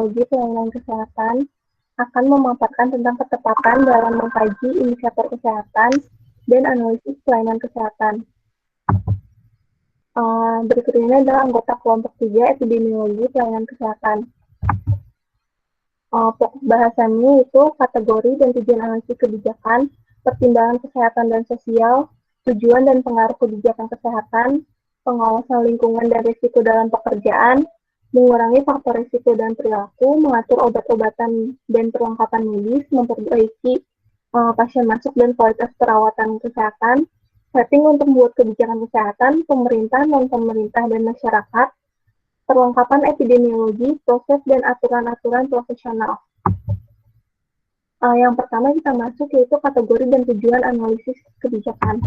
Epidemiologi Pelayanan Kesehatan akan memaparkan tentang ketepatan dalam mengkaji indikator kesehatan dan analisis pelayanan kesehatan. Berikut ini adalah anggota kelompok 3 Epidemiologi Pelayanan Kesehatan. Fokus bahasannya itu kategori dan tujuan analisis kebijakan, pertimbangan kesehatan dan sosial, tujuan dan pengaruh kebijakan kesehatan, pengawasan lingkungan dan risiko dalam pekerjaan, mengurangi faktor risiko dan perilaku, mengatur obat-obatan dan perlengkapan medis, memperbaiki pasien masuk dan kualitas perawatan kesehatan, setting untuk membuat kebijakan kesehatan, pemerintah, non-pemerintah, dan masyarakat, perlengkapan epidemiologi, proses dan aturan-aturan profesional. Yang pertama kita masuk yaitu kategori dan tujuan analisis kebijakan.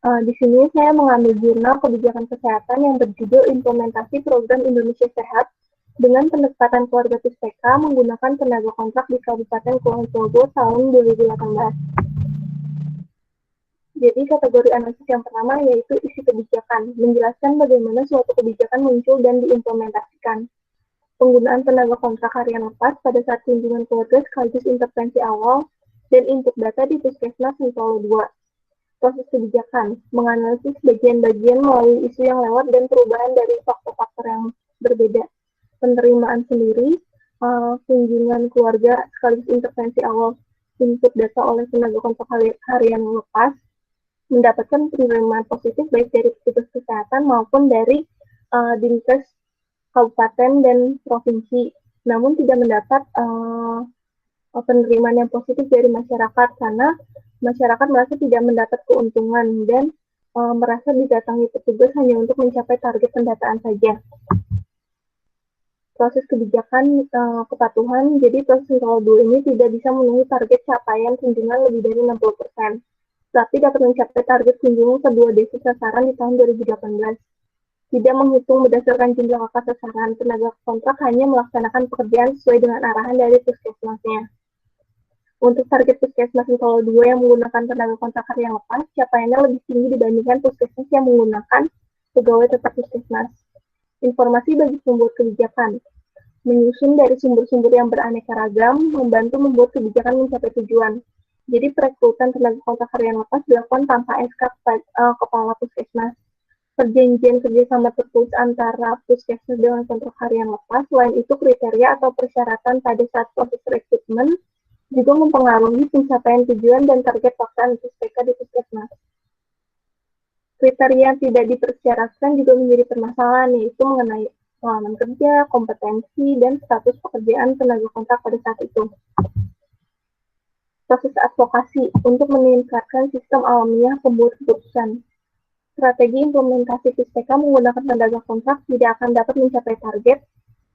Di sini saya mengambil jurnal kebijakan kesehatan yang berjudul Implementasi Program Indonesia Sehat dengan pendekatan keluarga PUSPK menggunakan tenaga kontrak di Kabupaten Kulon Progo tahun 2018. Jadi kategori analisis yang pertama yaitu isi kebijakan, menjelaskan bagaimana suatu kebijakan muncul dan diimplementasikan. Penggunaan tenaga kontrak harian lepas pada saat kunjungan keluarga sekaligus intervensi awal dan input data di Puskesmas Solo 2. Proses kebijakan, menganalisis bagian-bagian melalui isu yang lewat dan perubahan dari faktor-faktor yang berbeda. Penerimaan sendiri, kunjungan keluarga sekaligus intervensi awal, input data oleh tenaga kontrak harian lepas, mendapatkan penerimaan positif baik dari petugas kesehatan maupun dari Dinkes kabupaten dan provinsi, namun tidak mendapat penerimaan yang positif dari masyarakat karena masyarakat merasa tidak mendapat keuntungan dan merasa didatangi petugas hanya untuk mencapai target pendataan saja. Proses kebijakan kepatuhan, jadi proses Solo 2 ini tidak bisa memenuhi target capaian kunjungan lebih dari 60%. Tapi dapat mencapai target kunjungan kedua desa sasaran di tahun 2018. Tidak menghitung berdasarkan jumlah kakak sasaran, tenaga kontrak hanya melaksanakan pekerjaan sesuai dengan arahan dari puskesmasnya. Untuk target puskesmas Solo 2 yang menggunakan tenaga kontrak harian lepas, capaiannya lebih tinggi dibandingkan puskesmas yang menggunakan pegawai tetap puskesmas. Informasi bagi pembuat kebijakan. Menyusun dari sumber-sumber yang beraneka ragam, membantu membuat kebijakan mencapai tujuan. Jadi perekrutan tenaga kontrak harian lepas dilakukan tanpa SK kepala puskesmas. Perjanjian kerjasama tertulis antara puskesmas dengan kontrak harian lepas. Selain itu kriteria atau persyaratan pada saat proses rekrutmen juga mempengaruhi pencapaian tujuan dan target pelaksanaan PUSPK di puskesmas. Kriteria yang tidak dipersyaratkan juga menjadi permasalahan, yaitu mengenai pengalaman kerja, kompetensi, dan status pekerjaan tenaga kontrak pada saat itu. Proses advokasi untuk meningkatkan sistem alamiah pembuat keputusan. Strategi implementasi PUSPK menggunakan tenaga kontrak tidak akan dapat mencapai target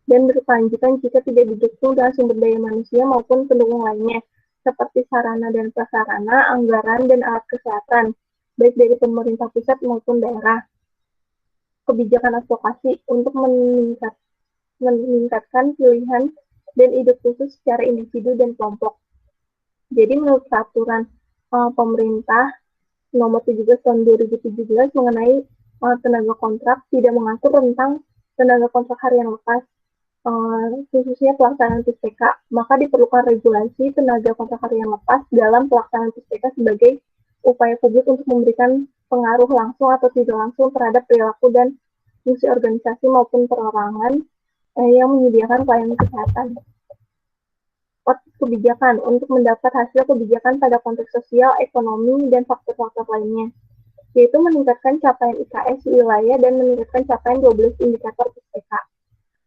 dan berkelanjutan jika tidak didukung dengan sumber daya manusia maupun pendukung lainnya, seperti sarana dan prasarana, anggaran, dan alat kesehatan, baik dari pemerintah pusat maupun daerah. Kebijakan advokasi untuk meningkatkan pilihan dan ide khusus secara individu dan kelompok. Jadi menurut peraturan pemerintah nomor 17 tahun 2017 mengenai tenaga kontrak tidak mengatur tentang tenaga kontrak harian lepas, khususnya pelaksanaan PUSPK, maka diperlukan regulasi tenaga kontrak harian lepas dalam pelaksanaan PUSPK sebagai upaya publik untuk memberikan pengaruh langsung atau tidak langsung terhadap perilaku dan fungsi organisasi maupun perorangan yang menyediakan pelayanan kesehatan. Kebijakan untuk mendapat hasil kebijakan pada konteks sosial, ekonomi, dan faktor-faktor lainnya, yaitu meningkatkan capaian IKS di wilayah dan meningkatkan capaian 12 indikator PUSPK.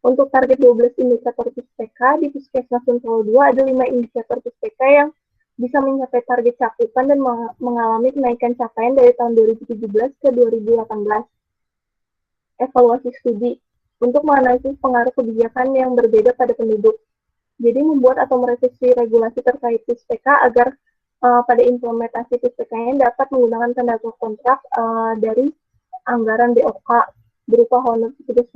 Untuk target 12 indikator PUSPK di Puskesmas Solo 2 ada 5 indikator PUSPK yang bisa mencapai target cakupan dan mengalami kenaikan capaian dari tahun 2017 ke 2018. Evaluasi studi untuk menganalisis pengaruh kebijakan yang berbeda pada penduduk. Jadi membuat atau merevisi regulasi terkait PUSPK agar pada implementasi PUSPK-nya dapat menggunakan tenaga kontrak dari anggaran BOK berupa honor petugas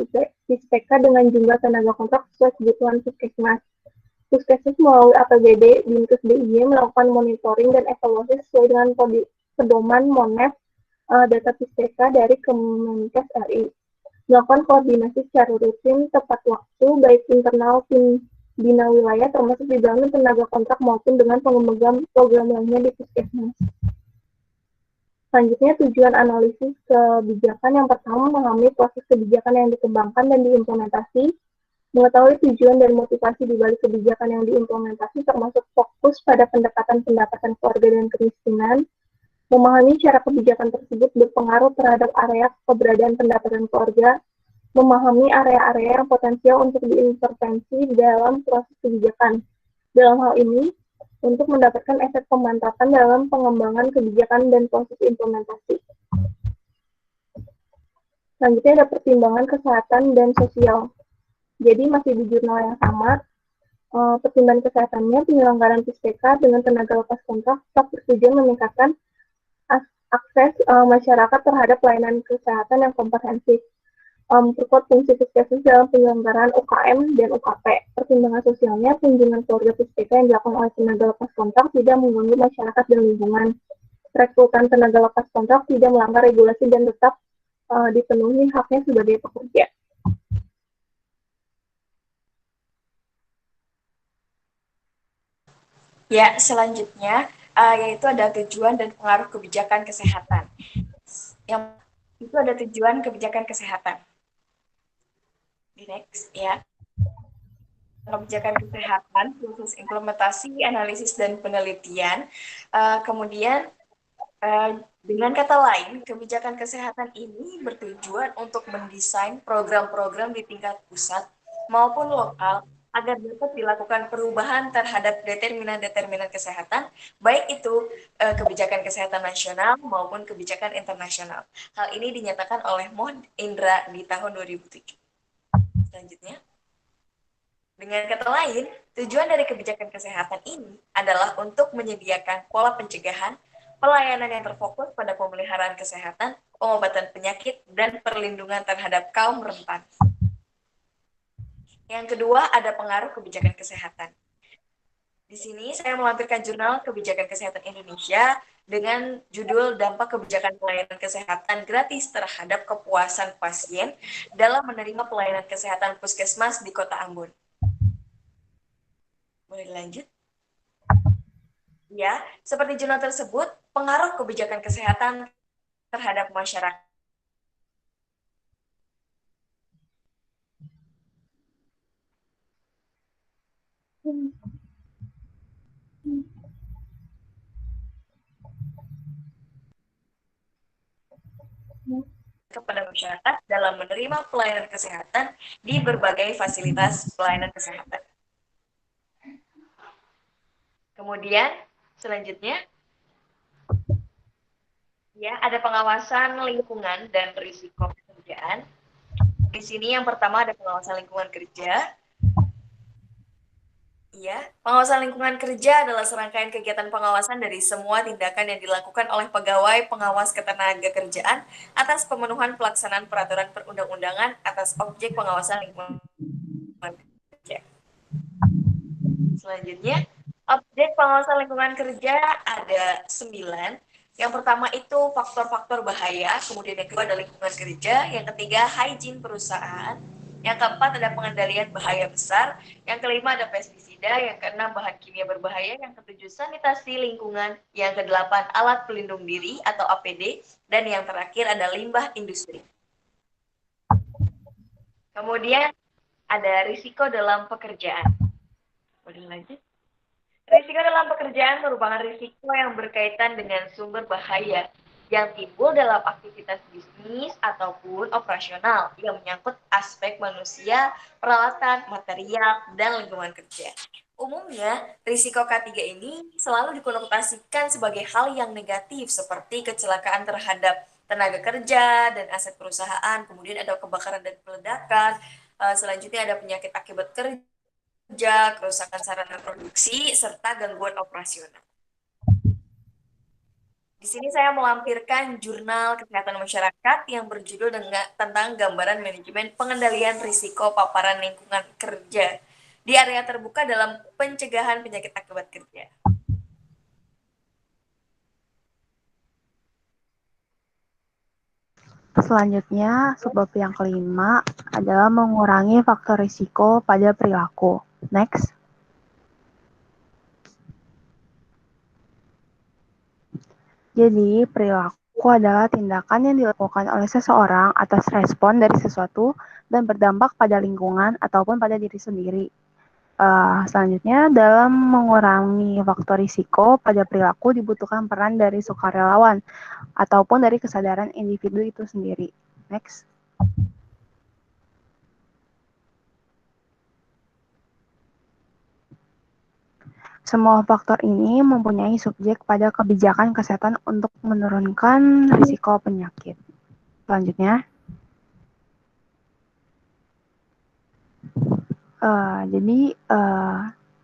PUSPK dengan jumlah tenaga kontrak sesuai kebutuhan puskesmas. Puskesmas melalui APBD Dinkes DIY melakukan monitoring dan evaluasi sesuai dengan pedoman MONEF data PUSPK dari Kemenkes RI. Melakukan koordinasi secara rutin tepat waktu baik internal tim bina wilayah termasuk di dalamnya tenaga kontrak maupun dengan pemegang program lainnya di puskesmas. Selanjutnya, tujuan analisis kebijakan yang pertama memahami proses kebijakan yang dikembangkan dan diimplementasi, mengetahui tujuan dan motivasi di balik kebijakan yang diimplementasi termasuk fokus pada pendekatan keluarga dan kemiskinan, memahami cara kebijakan tersebut berpengaruh terhadap area keberadaan pendapatan keluarga, memahami area-area yang potensial untuk diintervensi dalam proses kebijakan. Dalam hal ini, untuk mendapatkan efek pemantapan dalam pengembangan kebijakan dan proses implementasi. Selanjutnya ada pertimbangan kesehatan dan sosial. Jadi masih di jurnal yang sama, pertimbangan kesehatannya penyelenggaraan PISPK dengan tenaga lepas kontrak tetap bertujuan meningkatkan akses masyarakat terhadap pelayanan kesehatan yang komprehensif. Memperkuat fungsi puskesmas dalam penyelenggaraan UKM dan UKP. Pertimbangan sosialnya, kunjungan keluarga PISPK yang dilakukan oleh tenaga lepas kontrak tidak mengganggu masyarakat dan lingkungan. Rekrutan tenaga lepas kontrak tidak melanggar regulasi dan tetap dipenuhi haknya sebagai pekerja. Ya, selanjutnya yaitu ada tujuan dan pengaruh kebijakan kesehatan. Yang itu ada tujuan kebijakan kesehatan. Di next ya. Kebijakan kesehatan, proses implementasi, analisis dan penelitian. Kemudian dengan kata lain, kebijakan kesehatan ini bertujuan untuk mendesain program-program di tingkat pusat maupun lokal agar dapat dilakukan perubahan terhadap determinan-determinan kesehatan, baik itu kebijakan kesehatan nasional maupun kebijakan internasional. Hal ini dinyatakan oleh Mohd Indra di tahun 2007. Selanjutnya, dengan kata lain, tujuan dari kebijakan kesehatan ini adalah untuk menyediakan pola pencegahan, pelayanan yang terfokus pada pemeliharaan kesehatan, pengobatan penyakit, dan perlindungan terhadap kaum rentan. Yang kedua, ada pengaruh kebijakan kesehatan. Di sini saya melampirkan jurnal Kebijakan Kesehatan Indonesia dengan judul Dampak Kebijakan Pelayanan Kesehatan Gratis Terhadap Kepuasan Pasien dalam Menerima Pelayanan Kesehatan Puskesmas di Kota Ambon. Boleh dilanjut? Ya, seperti jurnal tersebut, pengaruh kebijakan kesehatan terhadap masyarakat. Kepada masyarakat dalam menerima pelayanan kesehatan di berbagai fasilitas pelayanan kesehatan. Kemudian, selanjutnya, ya, ada pengawasan lingkungan dan risiko pekerjaan. Di sini yang pertama ada pengawasan lingkungan kerja. Ya, pengawasan lingkungan kerja adalah serangkaian kegiatan pengawasan dari semua tindakan yang dilakukan oleh pegawai pengawas ketenagakerjaan atas pemenuhan pelaksanaan peraturan perundang-undangan atas objek pengawasan lingkungan kerja. Selanjutnya, objek pengawasan lingkungan kerja ada 9. Yang pertama itu faktor-faktor bahaya, kemudian yang kedua ada lingkungan kerja, yang ketiga hygiene perusahaan, yang keempat ada pengendalian bahaya besar, yang kelima ada pestisida, yang keenam bahan kimia berbahaya, yang ketujuh sanitasi lingkungan, yang kedelapan alat pelindung diri atau APD, dan yang terakhir ada limbah industri. Kemudian ada risiko dalam pekerjaan. Boleh lanjut? Risiko dalam pekerjaan merupakan risiko yang berkaitan dengan sumber bahaya yang timbul dalam aktivitas bisnis ataupun operasional yang menyangkut aspek manusia, peralatan, material, dan lingkungan kerja. Umumnya, risiko K3 ini selalu dikonotasikan sebagai hal yang negatif seperti kecelakaan terhadap tenaga kerja dan aset perusahaan, kemudian ada kebakaran dan peledakan, selanjutnya ada penyakit akibat kerja, kerusakan sarana produksi, serta gangguan operasional. Di sini saya melampirkan jurnal kesehatan masyarakat yang berjudul tentang gambaran manajemen pengendalian risiko paparan lingkungan kerja di area terbuka dalam pencegahan penyakit akibat kerja. Selanjutnya, subbab yang kelima adalah mengurangi faktor risiko pada perilaku. Next. Jadi, perilaku adalah tindakan yang dilakukan oleh seseorang atas respon dari sesuatu dan berdampak pada lingkungan ataupun pada diri sendiri. Selanjutnya, dalam mengurangi faktor risiko pada perilaku dibutuhkan peran dari sukarelawan ataupun dari kesadaran individu itu sendiri. Next. Semua faktor ini mempunyai subjek pada kebijakan kesehatan untuk menurunkan risiko penyakit. Selanjutnya, jadi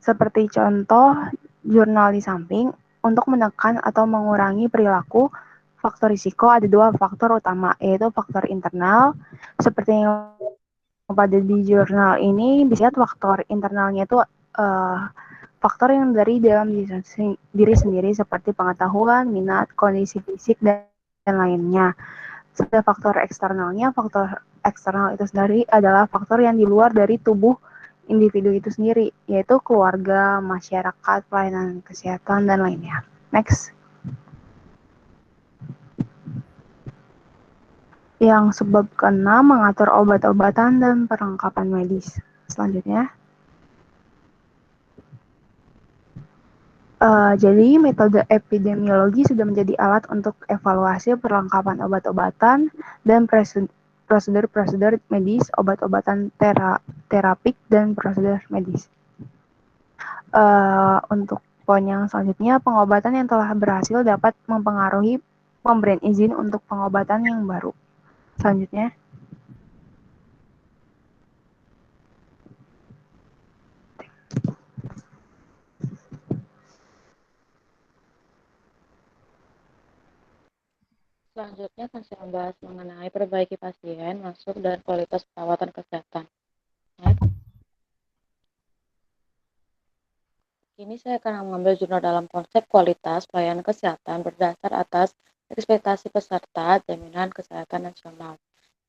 seperti contoh jurnal di samping, untuk menekan atau mengurangi perilaku faktor risiko ada dua faktor utama, yaitu faktor internal, seperti yang pada di jurnal ini bisa lihat faktor internalnya itu faktor yang dari dalam diri sendiri seperti pengetahuan, minat, kondisi fisik, dan lainnya. Sedangkan faktor eksternalnya, faktor eksternal itu sendiri adalah faktor yang di luar dari tubuh individu itu sendiri, yaitu keluarga, masyarakat, pelayanan kesehatan, dan lainnya. Next. Yang sebab ke-6 mengatur obat-obatan dan perlengkapan medis. Selanjutnya. Jadi metode epidemiologi sudah menjadi alat untuk evaluasi perlengkapan obat-obatan dan prosedur-prosedur medis, obat-obatan terapik, dan prosedur medis. Untuk poin yang selanjutnya, pengobatan yang telah berhasil dapat mempengaruhi pemberian izin untuk pengobatan yang baru. Selanjutnya. Selanjutnya akan saya membahas mengenai perbaiki pasien masuk dan kualitas perawatan kesehatan. Next. Kini saya akan mengambil jurnal dalam konsep kualitas pelayanan kesehatan berdasar atas ekspektasi peserta jaminan kesehatan nasional.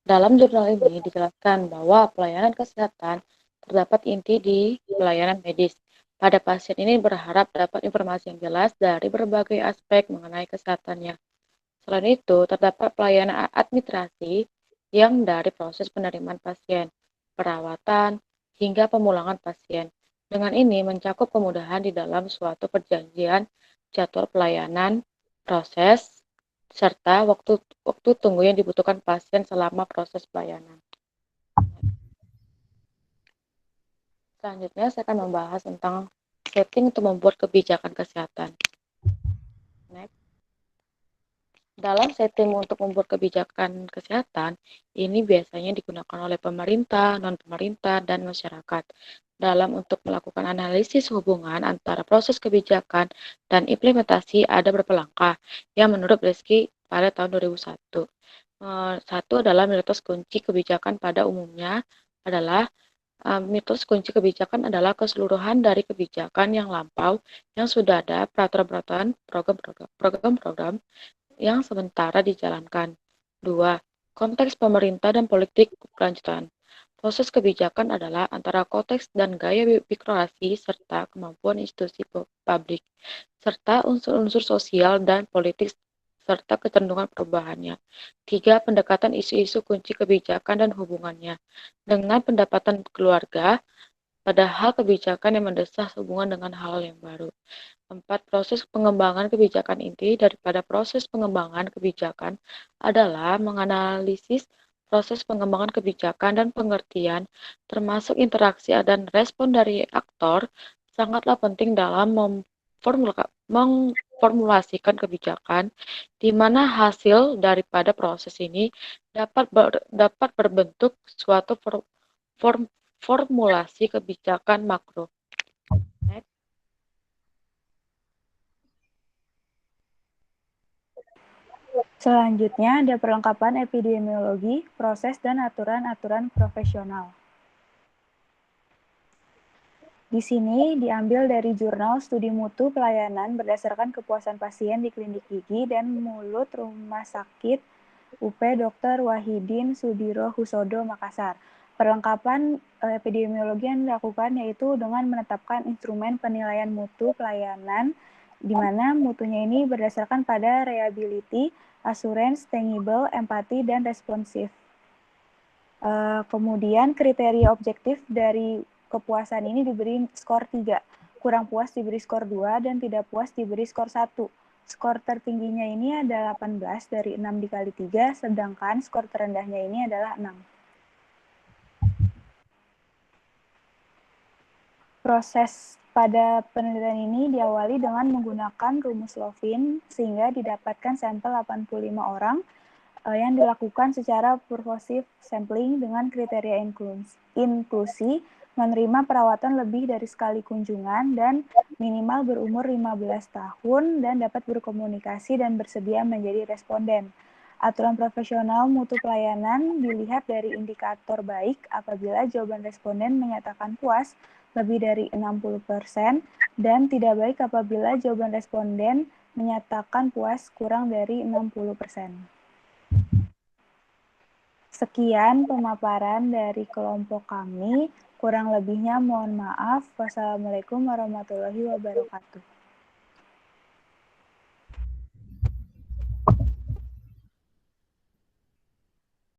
Dalam jurnal ini dijelaskan bahwa pelayanan kesehatan terdapat inti di pelayanan medis. Pada pasien ini berharap dapat informasi yang jelas dari berbagai aspek mengenai kesehatannya. Selain itu, terdapat pelayanan administrasi yang dari proses penerimaan pasien, perawatan, hingga pemulangan pasien. Dengan ini mencakup kemudahan di dalam suatu perjanjian, jadwal pelayanan, proses, serta waktu tunggu yang dibutuhkan pasien selama proses pelayanan. Selanjutnya saya akan membahas tentang setting untuk membuat kebijakan kesehatan. Next. Dalam setting untuk membuat kebijakan kesehatan, ini biasanya digunakan oleh pemerintah, non-pemerintah, dan masyarakat dalam untuk melakukan analisis hubungan antara proses kebijakan dan implementasi ada beberapa langkah yang menurut Reski pada tahun 2001. Satu adalah mitos kunci kebijakan pada umumnya adalah mitos kunci kebijakan adalah keseluruhan dari kebijakan yang lampau yang sudah ada peraturan-peraturan program-program yang sementara dijalankan. 2. Konteks pemerintah dan politik kelanjutan. Proses kebijakan adalah antara konteks dan gaya birokrasi serta kemampuan institusi publik, serta unsur-unsur sosial dan politik serta kecenderungan perubahannya. 3. Pendekatan isu-isu kunci kebijakan dan hubungannya dengan pendapatan keluarga, padahal kebijakan yang mendesak hubungan dengan hal yang baru. 4. Proses pengembangan kebijakan. Inti daripada proses pengembangan kebijakan adalah menganalisis proses pengembangan kebijakan dan pengertian, termasuk interaksi dan respon dari aktor, sangatlah penting dalam memformulasikan kebijakan, di mana hasil daripada proses ini dapat berbentuk suatu formulasi kebijakan makro. Selanjutnya ada perlengkapan epidemiologi, proses, dan aturan-aturan profesional. Di sini diambil dari jurnal studi mutu pelayanan berdasarkan kepuasan pasien di klinik gigi dan mulut Rumah Sakit UP Dr. Wahidin Sudiro Husodo, Makassar. Perlengkapan epidemiologi yang dilakukan yaitu dengan menetapkan instrumen penilaian mutu pelayanan, di mana mutunya ini berdasarkan pada reliability, assurance, tangible, empati, dan responsif. Kemudian kriteria objektif dari kepuasan ini diberi skor 3. Kurang puas diberi skor 2 dan tidak puas diberi skor 1. Skor tertingginya ini adalah 18 dari 6 dikali 3, sedangkan skor terendahnya ini adalah 6. Proses pada penelitian ini diawali dengan menggunakan rumus Lovin sehingga didapatkan sampel 85 orang yang dilakukan secara purposive sampling dengan kriteria inklusi, menerima perawatan lebih dari sekali kunjungan dan minimal berumur 15 tahun dan dapat berkomunikasi dan bersedia menjadi responden. Aturan profesional mutu pelayanan dilihat dari indikator baik apabila jawaban responden menyatakan puas lebih dari 60% dan tidak baik apabila jawaban responden menyatakan puas kurang dari 60%. Sekian pemaparan dari kelompok kami. Kurang lebihnya mohon maaf. Wassalamualaikum warahmatullahi wabarakatuh.